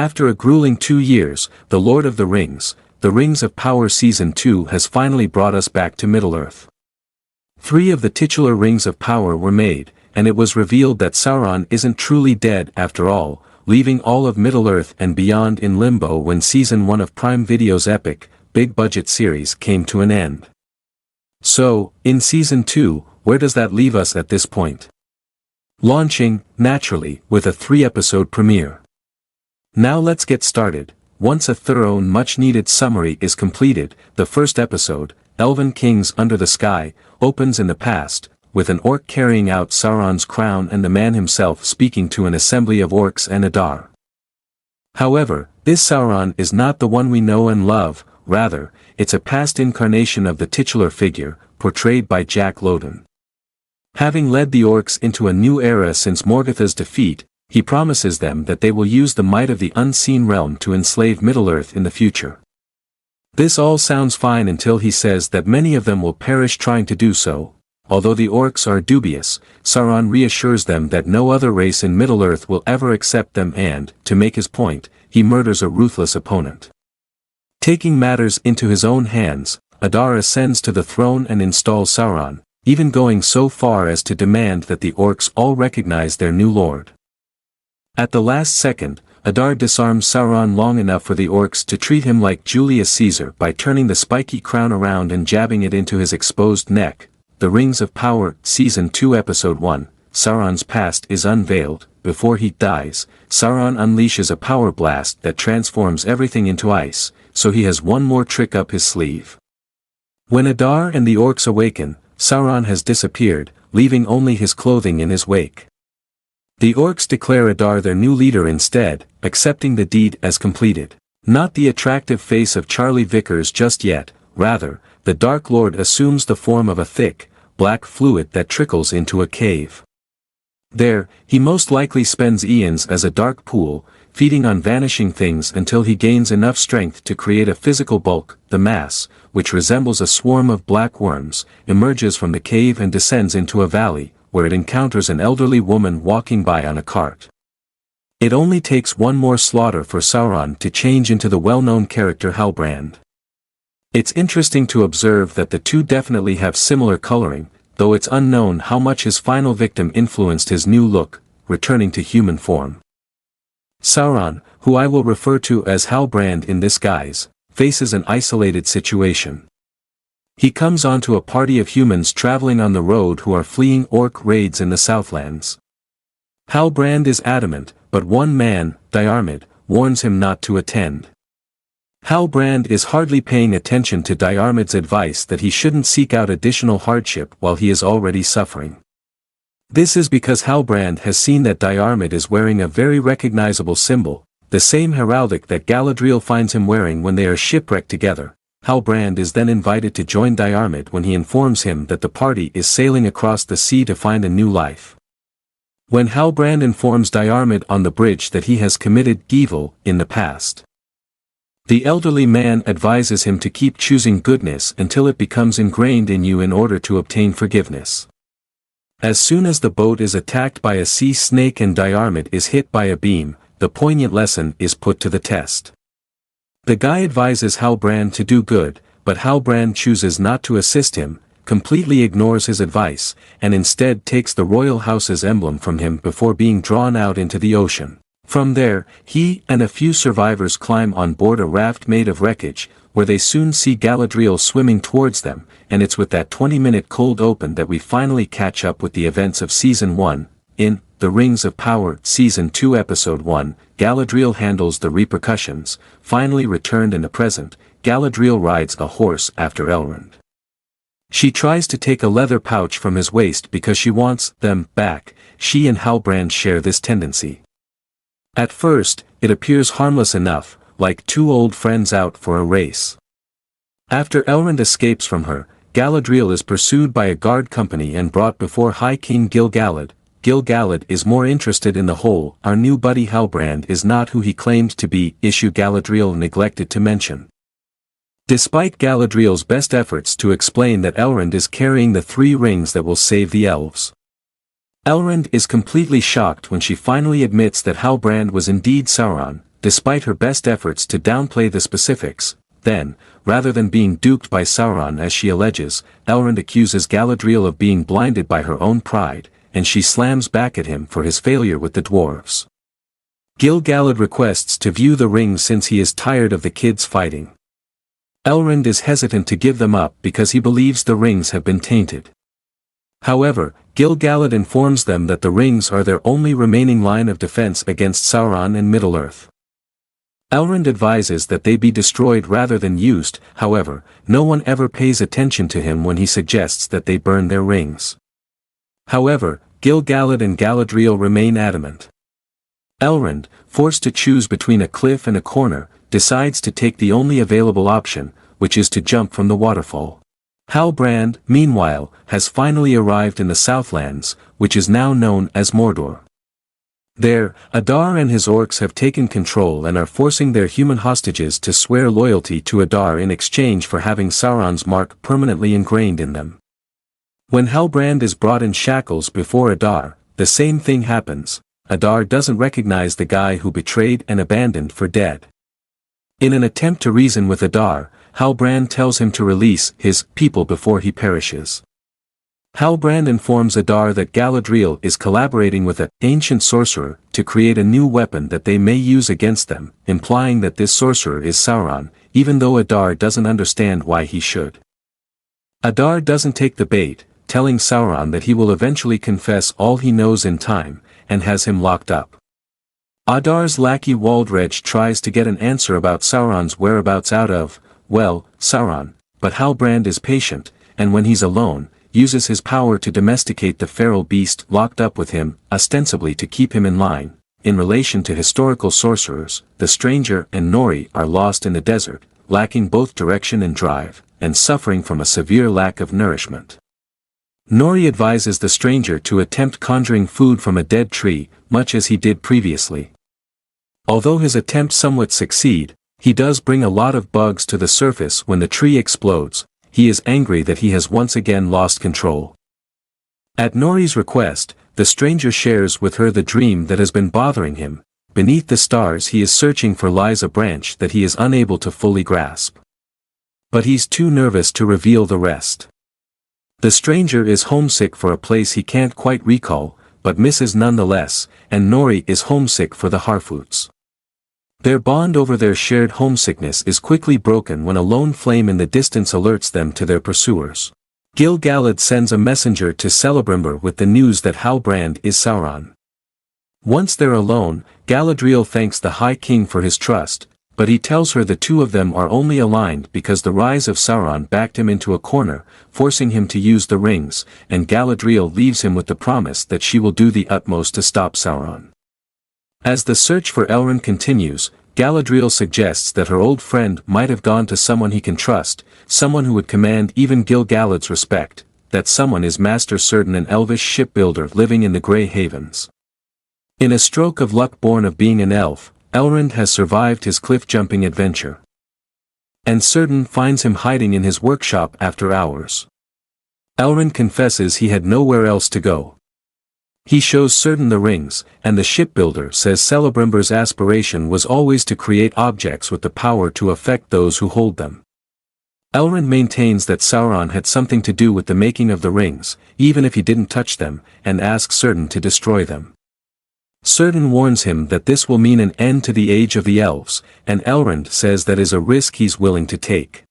After a grueling 2 years, The Lord of the Rings, The Rings of Power Season 2 has finally brought us back to Middle-earth. 3 of the titular Rings of Power were made, and it was revealed that Sauron isn't truly dead after all, leaving all of Middle-earth and beyond in limbo when Season 1 of Prime Video's epic, big-budget series came to an end. So, in Season 2, where does that leave us at this point? Launching, naturally, with a 3-episode premiere. Now let's get started. Once a thorough and much-needed summary is completed, the first episode, Elven Kings Under the Sky, opens in the past, with an orc carrying out Sauron's crown and the man himself speaking to an assembly of orcs and Adar. However, this Sauron is not the one we know and love, rather, it's a past incarnation of the titular figure, portrayed by Jack Lowden. Having led the orcs into a new era since Morgotha's defeat, he promises them that they will use the might of the unseen realm to enslave Middle-earth in the future. This all sounds fine until he says that many of them will perish trying to do so. Although the orcs are dubious, Sauron reassures them that no other race in Middle-earth will ever accept them and, to make his point, he murders a ruthless opponent. Taking matters into his own hands, Adar ascends to the throne and installs Sauron, even going so far as to demand that the orcs all recognize their new lord. At the last second, Adar disarms Sauron long enough for the orcs to treat him like Julius Caesar by turning the spiky crown around and jabbing it into his exposed neck. The Rings of Power, Season 2 Episode 1, Sauron's past is unveiled. Before he dies, Sauron unleashes a power blast that transforms everything into ice, so he has one more trick up his sleeve. When Adar and the orcs awaken, Sauron has disappeared, leaving only his clothing in his wake. The orcs declare Adar their new leader instead, accepting the deed as completed. Not the attractive face of Charlie Vickers just yet, rather, the Dark Lord assumes the form of a thick, black fluid that trickles into a cave. There, he most likely spends eons as a dark pool, feeding on vanishing things until he gains enough strength to create a physical bulk. The mass, which resembles a swarm of black worms, emerges from the cave and descends into a valley, where it encounters an elderly woman walking by on a cart. It only takes one more slaughter for Sauron to change into the well-known character Halbrand. It's interesting to observe that the two definitely have similar coloring, though it's unknown how much his final victim influenced his new look, returning to human form. Sauron, who I will refer to as Halbrand in this guise, faces an isolated situation. He comes onto a party of humans traveling on the road who are fleeing orc raids in the Southlands. Halbrand is adamant, but one man, Diarmid, warns him not to attend. Halbrand is hardly paying attention to Diarmid's advice that he shouldn't seek out additional hardship while he is already suffering. This is because Halbrand has seen that Diarmid is wearing a very recognizable symbol, the same heraldic that Galadriel finds him wearing when they are shipwrecked together. Halbrand is then invited to join Diarmid when he informs him that the party is sailing across the sea to find a new life. When Halbrand informs Diarmid on the bridge that he has committed evil in the past, the elderly man advises him to keep choosing goodness until it becomes ingrained in you in order to obtain forgiveness. As soon as the boat is attacked by a sea snake and Diarmid is hit by a beam, the poignant lesson is put to the test. The guy advises Halbrand to do good, but Halbrand chooses not to assist him, completely ignores his advice, and instead takes the royal house's emblem from him before being drawn out into the ocean. From there, he and a few survivors climb on board a raft made of wreckage, where they soon see Galadriel swimming towards them, and it's with that 20-minute cold open that we finally catch up with the events of Season 1. In The Rings of Power, Season 2 Episode 1, Galadriel handles the repercussions. Finally returned in the present, Galadriel rides a horse after Elrond. She tries to take a leather pouch from his waist because she wants them back. She and Halbrand share this tendency. At first, it appears harmless enough, like two old friends out for a race. After Elrond escapes from her, Galadriel is pursued by a guard company and brought before High King Gil-galad. Gil-galad is more interested in the whole. Our new buddy Halbrand is not who he claimed to be, issue Galadriel neglected to mention. Despite Galadriel's best efforts to explain that Elrond is carrying the 3 rings that will save the elves, Elrond is completely shocked when she finally admits that Halbrand was indeed Sauron. despite her best efforts to downplay the specifics. Then, rather than being duped by Sauron as she alleges, Elrond accuses Galadriel of being blinded by her own pride, and she slams back at him for his failure with the dwarves. Gil-galad requests to view the rings since he is tired of the kids fighting. Elrond is hesitant to give them up because he believes the rings have been tainted. However, Gil-galad informs them that the rings are their only remaining line of defense against Sauron and Middle-earth. Elrond advises that they be destroyed rather than used. However, no one ever pays attention to him when he suggests that they burn their rings. However, Gil-galad and Galadriel remain adamant. Elrond, forced to choose between a cliff and a corner, decides to take the only available option, which is to jump from the waterfall. Halbrand, meanwhile, has finally arrived in the Southlands, which is now known as Mordor. There, Adar and his orcs have taken control and are forcing their human hostages to swear loyalty to Adar in exchange for having Sauron's mark permanently ingrained in them. When Halbrand is brought in shackles before Adar, the same thing happens. Adar doesn't recognize the guy who betrayed and abandoned for dead. In an attempt to reason with Adar, Halbrand tells him to release his people before he perishes. Halbrand informs Adar that Galadriel is collaborating with an ancient sorcerer to create a new weapon that they may use against them, implying that this sorcerer is Sauron, even though Adar doesn't understand why he should. Adar doesn't take the bait, telling Sauron that he will eventually confess all he knows in time, and has him locked up. Adar's lackey Waldreg tries to get an answer about Sauron's whereabouts out of, well, Sauron, but Halbrand is patient, and when he's alone, uses his power to domesticate the feral beast locked up with him, ostensibly to keep him in line. In relation to historical sorcerers, the stranger and Nori are lost in the desert, lacking both direction and drive, and suffering from a severe lack of nourishment. Nori advises the stranger to attempt conjuring food from a dead tree, much as he did previously. Although his attempts somewhat succeed, he does bring a lot of bugs to the surface when the tree explodes. He is angry that he has once again lost control. At Nori's request, the stranger shares with her the dream that has been bothering him. Beneath the stars he is searching for lies a branch that he is unable to fully grasp. But he's too nervous to reveal the rest. The stranger is homesick for a place he can't quite recall, but misses nonetheless, and Nori is homesick for the Harfoots. Their bond over their shared homesickness is quickly broken when a lone flame in the distance alerts them to their pursuers. Gil-galad sends a messenger to Celebrimbor with the news that Halbrand is Sauron. Once they're alone, Galadriel thanks the High King for his trust, but he tells her the two of them are only aligned because the rise of Sauron backed him into a corner, forcing him to use the rings, and Galadriel leaves him with the promise that she will do the utmost to stop Sauron. As the search for Elrond continues, Galadriel suggests that her old friend might have gone to someone he can trust, someone who would command even Gil-galad's respect. That someone is Master Círdan, an elvish shipbuilder living in the Grey Havens. In a stroke of luck born of being an elf, Elrond has survived his cliff-jumping adventure. And Círdan finds him hiding in his workshop after hours. Elrond confesses he had nowhere else to go. He shows Círdan the rings, and the shipbuilder says Celebrimbor's aspiration was always to create objects with the power to affect those who hold them. Elrond maintains that Sauron had something to do with the making of the rings, even if he didn't touch them, and asks Círdan to destroy them. Círdan warns him that this will mean an end to the age of the elves, and Elrond says that is a risk he's willing to take.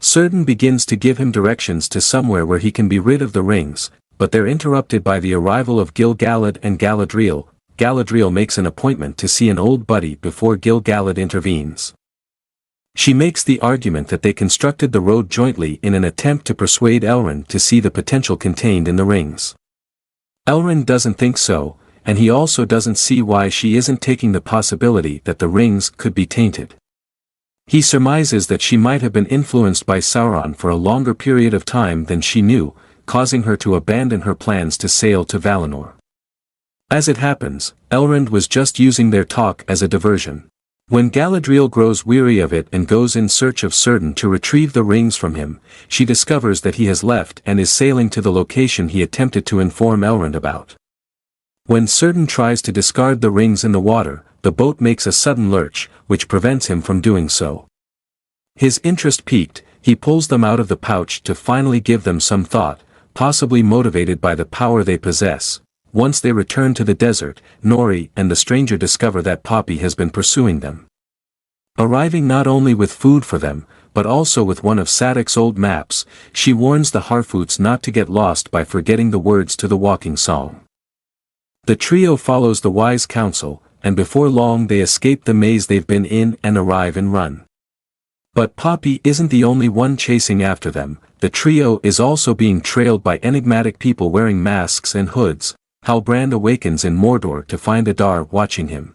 Círdan begins to give him directions to somewhere where he can be rid of the rings, but they're interrupted by the arrival of Gil-galad and Galadriel. Galadriel makes an appointment to see an old buddy before Gil-galad intervenes. She makes the argument that they constructed the road jointly in an attempt to persuade Elrond to see the potential contained in the rings. Elrond doesn't think so, and he also doesn't see why she isn't taking the possibility that the rings could be tainted. He surmises that she might have been influenced by Sauron for a longer period of time than she knew, causing her to abandon her plans to sail to Valinor. As it happens, Elrond was just using their talk as a diversion. When Galadriel grows weary of it and goes in search of Círdan to retrieve the rings from him, she discovers that he has left and is sailing to the location he attempted to inform Elrond about. When Círdan tries to discard the rings in the water, the boat makes a sudden lurch, which prevents him from doing so. His interest piqued, he pulls them out of the pouch to finally give them some thought, possibly motivated by the power they possess. Once they return to the desert, Nori and the stranger discover that Poppy has been pursuing them. Arriving not only with food for them, but also with one of Sadok's old maps, she warns the Harfoots not to get lost by forgetting the words to the walking song. The trio follows the wise counsel, and before long they escape the maze they've been in and arrive in Run. But Poppy isn't the only one chasing after them, the trio is also being trailed by enigmatic people wearing masks and hoods. Halbrand awakens in Mordor to find Adar watching him.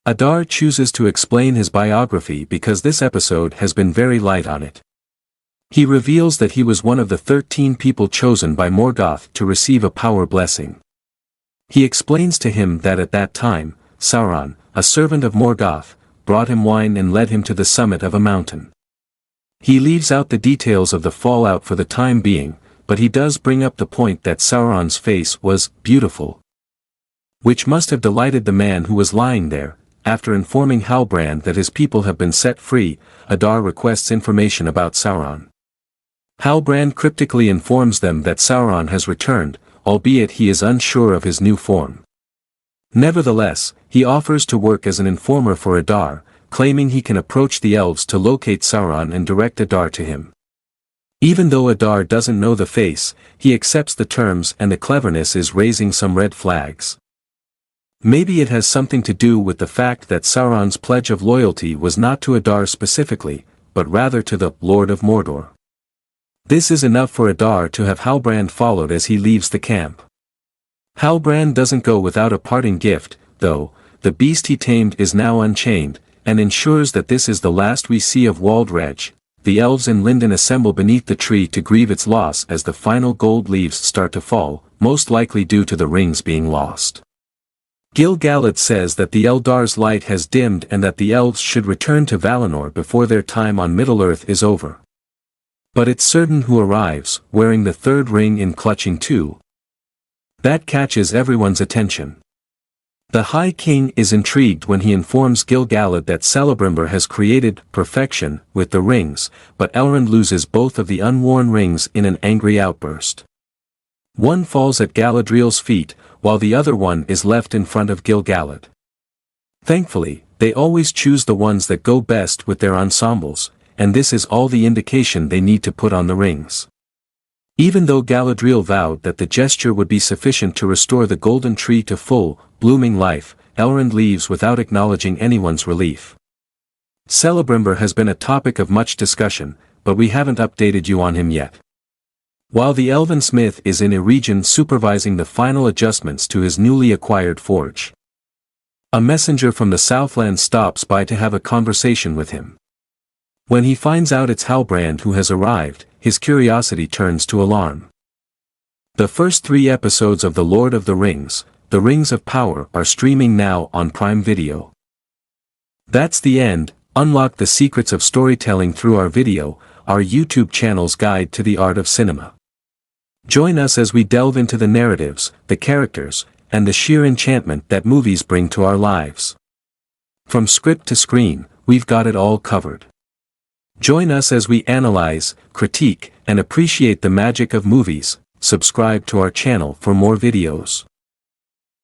Adar chooses to explain his biography because this episode has been very light on it. He reveals that he was one of the 13 people chosen by Morgoth to receive a power blessing. He explains to him that at that time, Sauron, a servant of Morgoth, brought him wine and led him to the summit of a mountain. He leaves out the details of the fallout for the time being, but he does bring up the point that Sauron's face was beautiful, which must have delighted the man who was lying there. After informing Halbrand that his people have been set free, Adar requests information about Sauron. Halbrand cryptically informs them that Sauron has returned, albeit he is unsure of his new form. Nevertheless, he offers to work as an informer for Adar, claiming he can approach the elves to locate Sauron and direct Adar to him. Even though Adar doesn't know the face, he accepts the terms and the cleverness is raising some red flags. Maybe it has something to do with the fact that Sauron's pledge of loyalty was not to Adar specifically, but rather to the Lord of Mordor. This is enough for Adar to have Halbrand followed as he leaves the camp. Halbrand doesn't go without a parting gift, though. The beast he tamed is now unchained, and ensures that this is the last we see of Waldreg. The elves in Lindon assemble beneath the tree to grieve its loss as the final gold leaves start to fall, most likely due to the rings being lost. Gil-galad says that the Eldar's light has dimmed and that the elves should return to Valinor before their time on Middle-earth is over. But it's certain who arrives, wearing the third ring in clutching two. That catches everyone's attention. The High King is intrigued when he informs Gil-galad that Celebrimbor has created perfection with the rings, but Elrond loses both of the unworn rings in an angry outburst. One falls at Galadriel's feet, while the other one is left in front of Gil-galad. Thankfully, they always choose the ones that go best with their ensembles, and this is all the indication they need to put on the rings. Even though Galadriel vowed that the gesture would be sufficient to restore the golden tree to full, blooming life, Elrond leaves without acknowledging anyone's relief. Celebrimbor has been a topic of much discussion, but we haven't updated you on him yet. While the elven smith is in a region supervising the final adjustments to his newly acquired forge, a messenger from the Southland stops by to have a conversation with him. When he finds out it's Halbrand who has arrived, his curiosity turns to alarm. The first 3 episodes of The Lord of the Rings, The Rings of Power, are streaming now on Prime Video. That's the end. Unlock the secrets of storytelling through our video, our YouTube channel's guide to the art of cinema. Join us as we delve into the narratives, the characters, and the sheer enchantment that movies bring to our lives. From script to screen, we've got it all covered. Join us as we analyze, critique, and appreciate the magic of movies. Subscribe to our channel for more videos.